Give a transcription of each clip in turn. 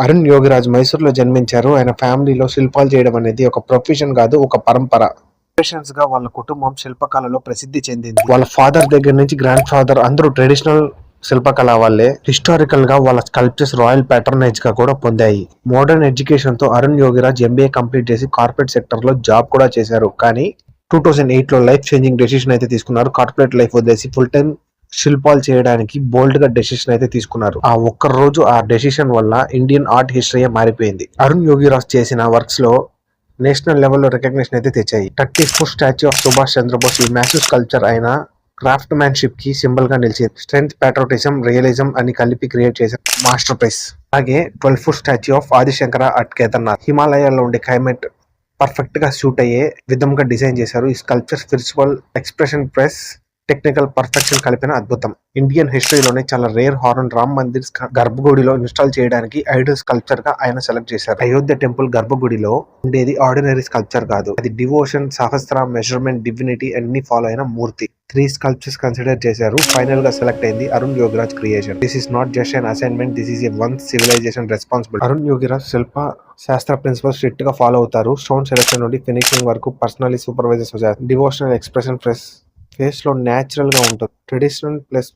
అరుణ్ యోగిరాజ్ మైసూర్‌లో జన్మించారు. ఆయన ఫ్యామిలీలో శిల్పాలు చేయడం అనేది ఒక ప్రొఫెషన్ కాదు, ఒక పరంపర. జనరేషన్స్‌గా వాళ్ళ కుటుంబం శిల్పకళలో ప్రసిద్ధి చెందింది. వాళ్ళ ఫాదర్ దగ్గర నుంచి గ్రాండ్ ఫాదర్ అందరూ ట్రెడిషనల్ శిల్పకళ వాళ్ళే. హిస్టారికల్ గా వాళ్ళ స్కల్ప్చర్స్ రాయల్ ప్యాటర్నైజ్ గా కూడా పొందాయి. మోడర్న్ ఎడ్యుకేషన్ తో అరుణ్ యోగిరాజ్ ఎంబీఏ కంప్లీట్ చేసి కార్పొరేట్ సెక్టర్ లో జాబ్ కూడా చేశారు. కానీ 2008 లో లైఫ్ చేంజింగ్ డెసిషన్ అయితే తీసుకున్నారు. కార్పొరేట్ లైఫ్ వదిలేసి ఫుల్ టైం శిల్పాలు చేయడానికి బోల్డ్ గా డెసిషన్ అయితే తీసుకున్నారు. ఆ ఒక్క రోజు ఆ డెసిషన్ వల్ల ఇండియన్ ఆర్ట్ హిస్టరీ మారిపోయింది. అరుణ్ యోగిరాజ్ చేసిన వర్క్స్ లో నేషనల్ లెవెల్లో రికగ్నిషన్ అయితే తెచ్చాయి. 34 స్టాచ్యూ ఆఫ్ సుభాష్ చంద్రబోస్ ఈ మ్యాసివ్ స్కల్ప్చర్ అయిన క్రాఫ్ట్ మ్యాన్షిప్ కి సింబల్ గా నిలిచింది. స్ట్రెంగ్త్, ప్యాట్రోటిజం, రియలిజం అని కలిపి క్రియేట్ చేసిన మాస్టర్ పీస్. అలాగే 12 foot statue of Adi Shankara at Kedarnath హిమాలయాల్లో ఉండే క్లైమేట్ పర్ఫెక్ట్ గా సూట్ అయ్యే విధంగా డిజైన్ చేశారు. ఈ sculpture spiritual expression press technical perfection కలిపిన అద్భుతం. ఇండియన్ హిస్టరీలోనే చాలా రేర్ హారన్ రామ్ మందిర్ గర్భగుడిలో ఇన్స్టాల్ చేయడానికి ఐడల్ స్కల్ప్చర్ గా ఆయన సెలెక్ట్ చేశారు. అయోధ్య టెంపుల్ గర్భగుడిలో ఉండేది ఆర్డినరీ స్కల్ప్చర్ కాదు, అది డివోషన్, సహస్ర, మెజర్మెంట్, డివినిటీ అన్ని ఫాలో అయిన మూర్తి. 3 స్కల్ప్చర్స్ కన్సిడర్ చేశారు. ఫైనల్ గా సెలెక్ట్ అయింది Arun Yogiraj creation. This is not just an assignment, this is a one civilization responsibility. Arun Yogiraj శిల్ప శాస్త్ర ప్రిన్సిపల్ స్ట్రిక్ట్ గా ఫాలో అవుతారు. స్టోన్ సెలెక్షన్ నుండి ఫినిషింగ్ వరకు పర్సనలీ సూపర్వైజర్స్ చేస్తారు. డివోషనల్ ఎక్స్ప్రెషన్ ఫేస్ లో న్యాచురల్ గా ఉంటుంది. Traditional plus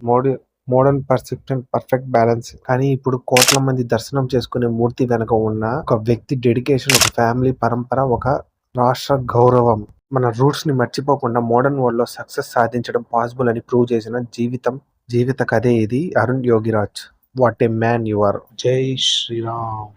modern perception perfect balance. కానీ ఇప్పుడు కోట్ల మంది దర్శనం చేసుకునే మూర్తి వెనక ఉన్న ఒక వ్యక్తి డెడికేషన్, ఒక ఫ్యామిలీ పరంపర, ఒక రాష్ట్ర గౌరవం. మన రూట్స్ ని మర్చిపోకుండా మోడర్న్ వరల్డ్ లో సక్సెస్ సాధించడం పాసిబుల్ అని ప్రూవ్ చేసిన జీవిత కథే ఇది. Arun Yogiraj. What a man you are. Jai Sriram.